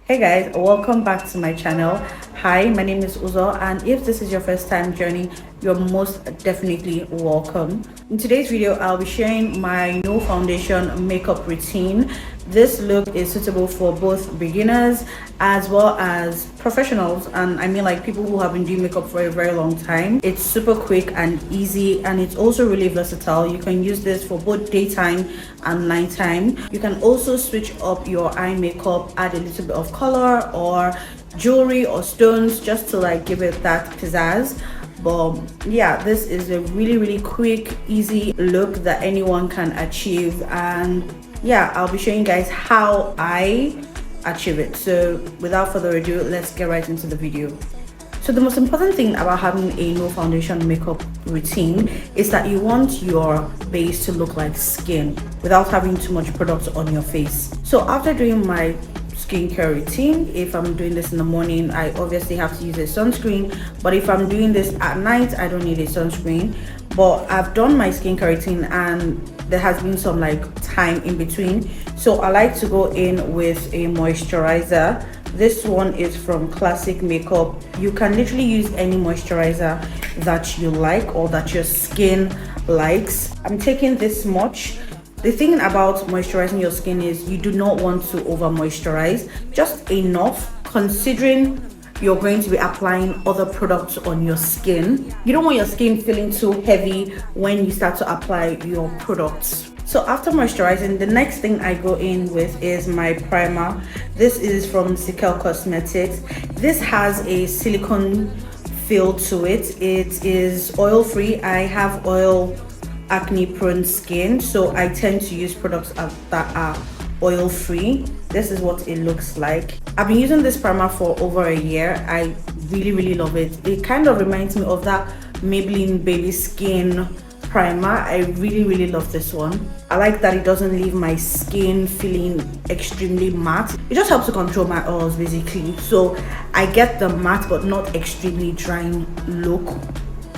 Hey guys, welcome back to my channel. Hi, my name is Uzo, and if this is your first time joining, you're most definitely welcome. In today's video, I'll be sharing my no foundation makeup routine. This look is suitable for both beginners as well as professionals, and I mean like people who have been doing makeup for a very long time. It's super quick and easy, and it's also really versatile. You can use this for both daytime and nighttime. You can also switch up your eye makeup, add a little bit of color or jewelry or stones just to like give it that pizzazz. But yeah, this is a really quick, easy look that anyone can achieve, and yeah, I'll be showing you guys how I achieve it. So without further ado, let's get right into the video. So the most important thing about having a no foundation makeup routine is that you want your base to look like skin without having too much product on your face. So after doing my skincare routine, if I'm doing this in the morning, I obviously have to use a sunscreen, but if I'm doing this at night, I don't need a sunscreen. But I've done my skincare routine and there has been some like time in between, so I like to go in with a moisturizer. This one is from Classic Makeup. You can literally use any moisturizer that you like or that your skin likes. I'm taking this much. The thing about moisturizing your skin is you do not want to over moisturize, just enough considering you're going to be applying other products on your skin. You don't want your skin feeling too heavy when you start to apply your products. So after moisturizing, the next thing I go in with is my primer. This is from Sikel Cosmetics. This has a silicone feel to it. It is oil free. I have oil acne prone skin, so I tend to use products that are oil free. This is what it looks like. I've been using this primer for over a year. I really love it. It kind of reminds me of that Maybelline Baby Skin primer. I really love this one. I like that it doesn't leave my skin feeling extremely matte. It just helps to control my oils basically, so I get the matte but not extremely drying look.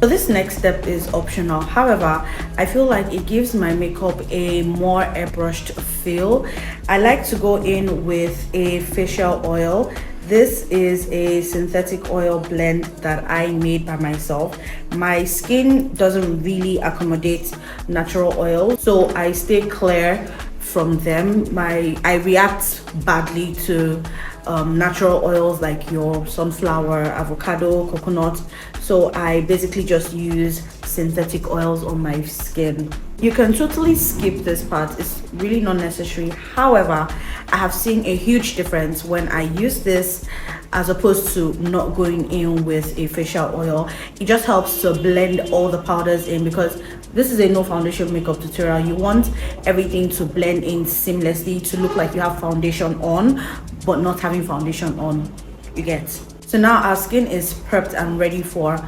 So this next step is optional. However, I feel like it gives my makeup a more airbrushed feel. I like to go in with a facial oil. This is a synthetic oil blend that I made by myself. My skin doesn't really accommodate natural oil, so I stay clear from them. I react badly to natural oils like your sunflower, avocado, coconut, so I basically just use synthetic oils on my skin. You can totally skip this part, it's really not necessary. However, I have seen a huge difference when I use this as opposed to not going in with a facial oil. It just helps to blend all the powders in, because this is a no foundation makeup tutorial. You want everything to blend in seamlessly to look like you have foundation on but not having foundation on, you get. So now our skin is prepped and ready for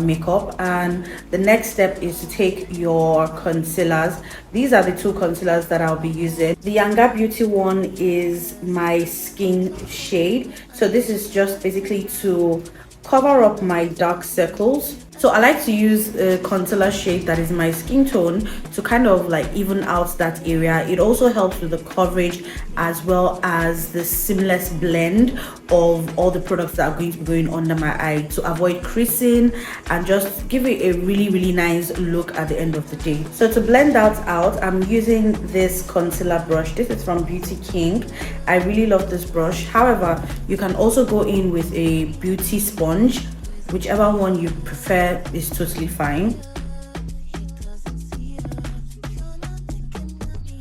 makeup, and the next step is to take your concealers. These are the two concealers that I'll be using. The Younger Beauty one is my skin shade, so this is just basically to cover up my dark circles. So I like to use a concealer shade that is my skin tone to kind of like even out that area. It also helps with the coverage as well as the seamless blend of all the products that are going to be going under my eye to avoid creasing and just give it a really nice look at the end of the day. So to blend that out, I'm using this concealer brush. This is from Beauty King. I really love this brush. However, you can also go in with a beauty sponge. Whichever one you prefer is totally fine.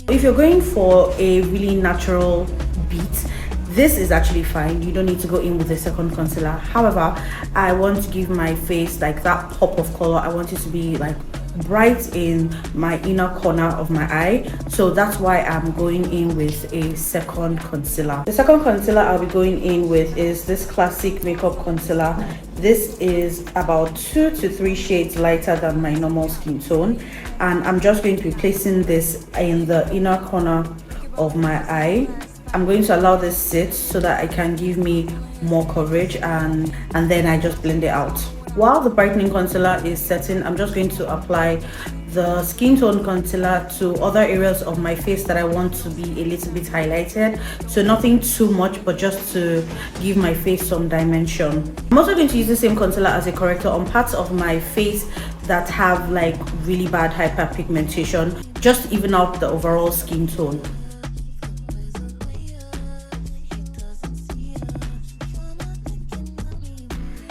If you're going for a really natural beat, this is actually fine. You don't need to go in with a second concealer. However, I want to give my face like that pop of color. I want it to be like bright in my inner corner of my eye, so that's why I'm going in with a second concealer. The second concealer I'll be going in with is this Classic Makeup concealer. This is about 2 to 3 shades lighter than my normal skin tone, and I'm just going to be placing this in the inner corner of my eye. I'm going to allow this sit so that it can give me more coverage, and then I just blend it out. While the brightening concealer is setting, I'm just going to apply the skin tone concealer to other areas of my face that I want to be a little bit highlighted. So nothing too much, but just to give my face some dimension. I'm also going to use the same concealer as a corrector on parts of my face that have like really bad hyperpigmentation, just to even out the overall skin tone.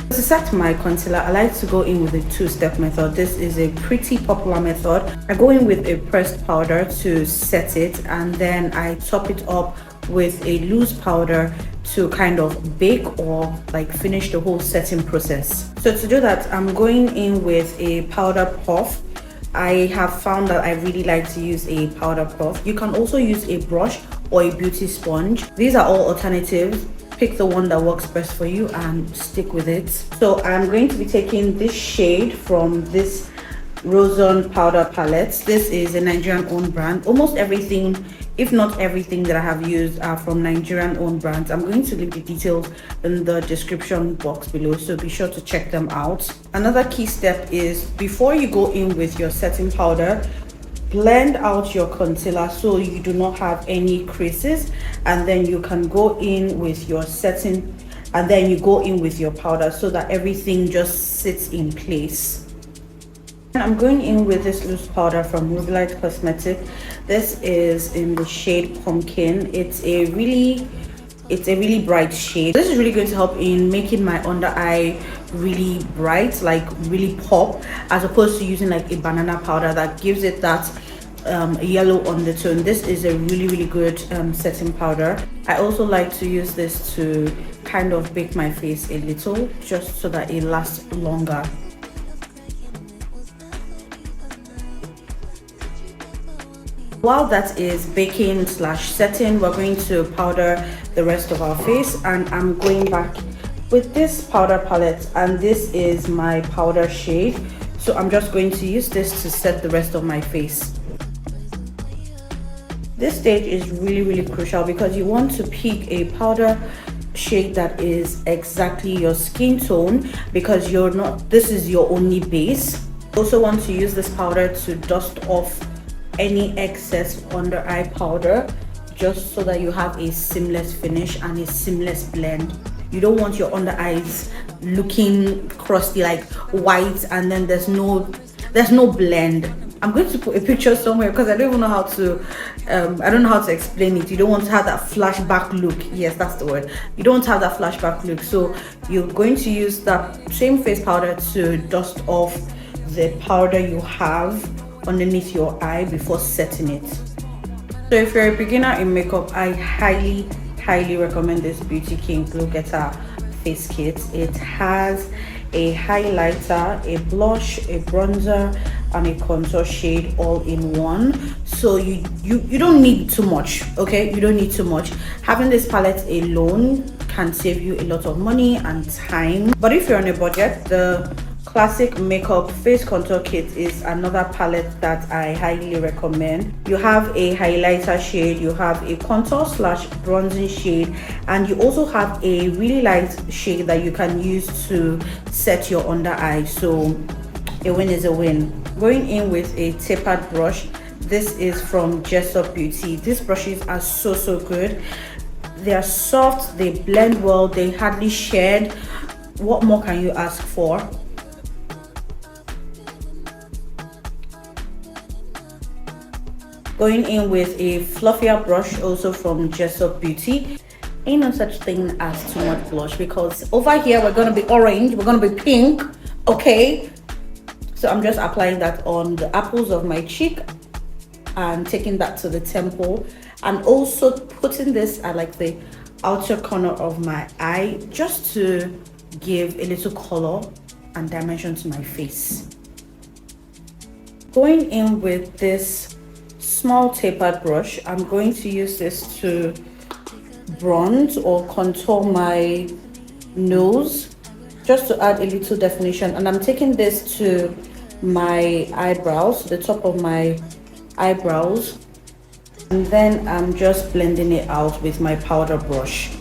To set my concealer, I like to go in with a two-step method. This is a pretty popular method. I go in with a pressed powder to set it, and then I top it up with a loose powder to kind of bake or like finish the whole setting process. So to do that, I'm going in with a powder puff. I have found that I really like to use a powder puff. You can also use a brush or a beauty sponge. These are all alternatives. Pick the one that works best for you and stick with it. So I'm going to be taking this shade from this Rozon powder palette. This is a Nigerian owned brand. Almost everything, if not everything that I have used are from Nigerian owned brands. I'm going to leave the details in the description box below, so be sure to check them out. Another key step is before you go in with your setting powder, blend out your concealer so you do not have any creases, and then you can go in with your setting, and then you go in with your powder so that everything just sits in place. I'm going in with this loose powder from Rubilite Cosmetic. This is in the shade Pumpkin. It's a really bright shade. This is really going to help in making my under eye really bright, like really pop, as opposed to using like a banana powder that gives it that yellow undertone. This is a really good setting powder. I also like to use this to kind of bake my face a little, just so that it lasts longer. While that is baking slash setting, we're going to powder the rest of our face, and I'm going back with this powder palette, and this is my powder shade. So I'm just going to use this to set the rest of my face. This stage is really crucial because you want to pick a powder shade that is exactly your skin tone, because this is your only base. You also want to use this powder to dust off any excess under eye powder, just so that you have a seamless finish and a seamless blend. You don't want your under eyes looking crusty, like white, and then there's no blend. I'm going to put a picture somewhere because I don't even know how to I don't know how to explain it. You don't want to have that flashback look. Yes, that's the word. You don't want to have that flashback look. So you're going to use that same face powder to dust off the powder you have underneath your eye before setting it. So if you're a beginner in makeup, I highly recommend this Beauty King Glow Getter face kit. It has a highlighter, a blush, a bronzer, and a contour shade all in one. So you don't need too much, okay? You don't need too much. Having this palette alone can save you a lot of money and time. But if you're on a budget, the Classic Makeup Face Contour Kit is another palette that I highly recommend. You have a highlighter shade, you have a contour slash bronzing shade, and you also have a really light shade that you can use to set your under eye. So a win is a win. Going in with a tapered brush. This is from Jessup Beauty. These brushes are so good. They are soft, they blend well, they hardly shed. What more can you ask for? Going in with a fluffier brush, also from Jessup Beauty. Ain't no such thing as too much blush, because over here we're gonna be orange, we're gonna be pink, okay? So I'm just applying that on the apples of my cheek and taking that to the temple, and also putting this at like the outer corner of my eye, just to give a little color and dimension to my face. Going in with this small tapered brush, I'm going to use this to bronze or contour my nose, just to add a little definition. And I'm taking this to my eyebrows, the top of my eyebrows, and then I'm just blending it out with my powder brush.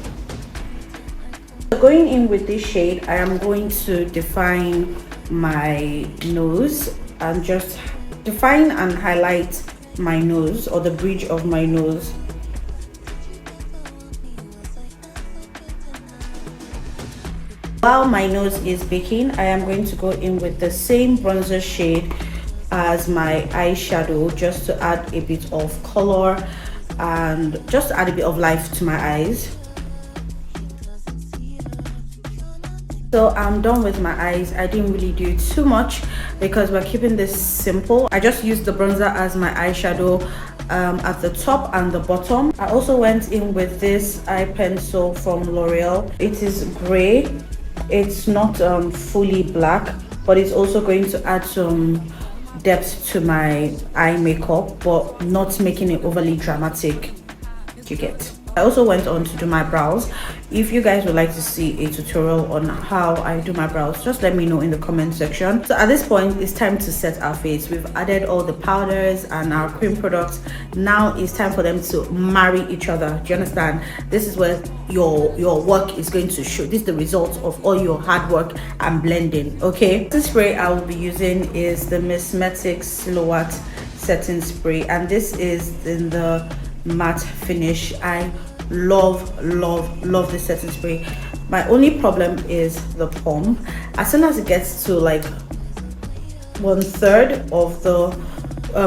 Going in with this shade, I am going to define my nose and just define and highlight my nose, or the bridge of my nose. While my nose is baking, I am going to go in with the same bronzer shade as my eyeshadow, just to add a bit of color and just add a bit of life to my eyes. So I'm done with my eyes. I didn't really do too much because we're keeping this simple. I just used the bronzer as my eyeshadow at the top and the bottom. I also went in with this eye pencil from L'Oreal. It is gray. It's not fully black, but it's also going to add some depth to my eye makeup, but not making it overly dramatic. You get. I also went on to do my brows. If you guys would like to see a tutorial on how I do my brows, just let me know in the comment section. So at this point, it's time to set our face. We've added all the powders and our cream products. Now it's time for them to marry each other. Do you understand? This is where your work is going to show. This is the result of all your hard work and blending. Okay, the spray I will be using is the Mismetic Silhouette setting spray, and this is in the matte finish. I love this setting spray. My only problem is the pump. As soon as it gets to like 1/3 of the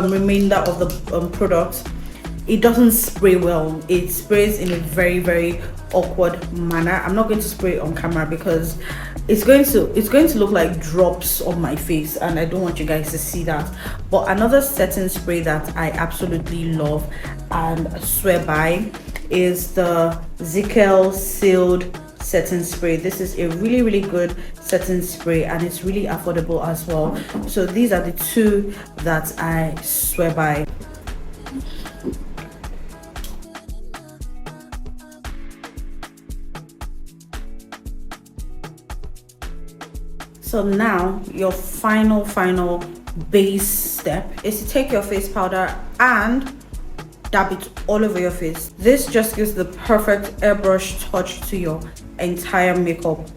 remainder of the product, it doesn't spray well. It sprays in a very awkward manner. I'm not going to spray it on camera because it's going to look like drops on my face, and I don't want you guys to see that. But another setting spray that I absolutely love and swear by is the Zickel sealed setting spray. This is a really good setting spray, and it's really affordable as well. So these are the two that I swear by. So now your final base step is to take your face powder and dab it all over your face. This just gives the perfect airbrush touch to your entire makeup.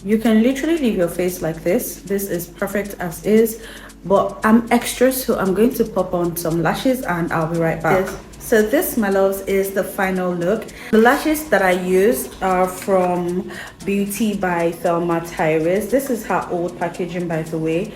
You can literally leave your face like this. This is perfect as is, but I'm extra, so I'm going to pop on some lashes and I'll be right back. So this, my loves, is the final look. The lashes that I used are from Beauty by Thelma Tyrese. This is her old packaging, by the way.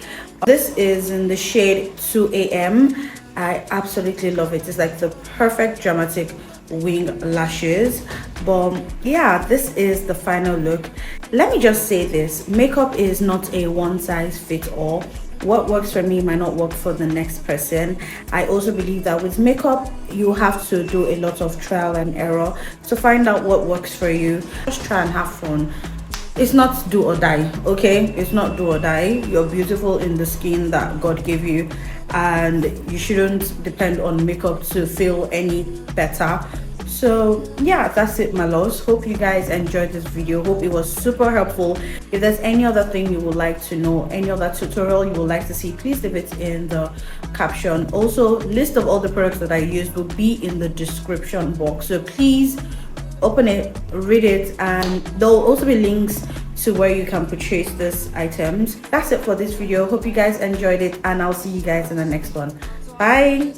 This is in the shade 2 AM. I absolutely love it. It's like the perfect dramatic wing lashes. But yeah, this is the final look. Let me just say this, makeup is not a one size fits all. What works for me might not work for the next person. I also believe that with makeup, you have to do a lot of trial and error to find out what works for you. Just try and have fun. It's not do or die, okay? It's not do or die. You're beautiful in the skin that God gave you, and you shouldn't depend on makeup to feel any better. So yeah, that's it, my loves. Hope you guys enjoyed this video. Hope it was super helpful. If there's any other thing you would like to know, any other tutorial you would like to see, please leave it in the caption. Also, list of all the products that I used will be in the description box, so please open it, read it, and there'll also be links to where you can purchase these items. That's it for this video. Hope you guys enjoyed it, and I'll see you guys in the next one. Bye.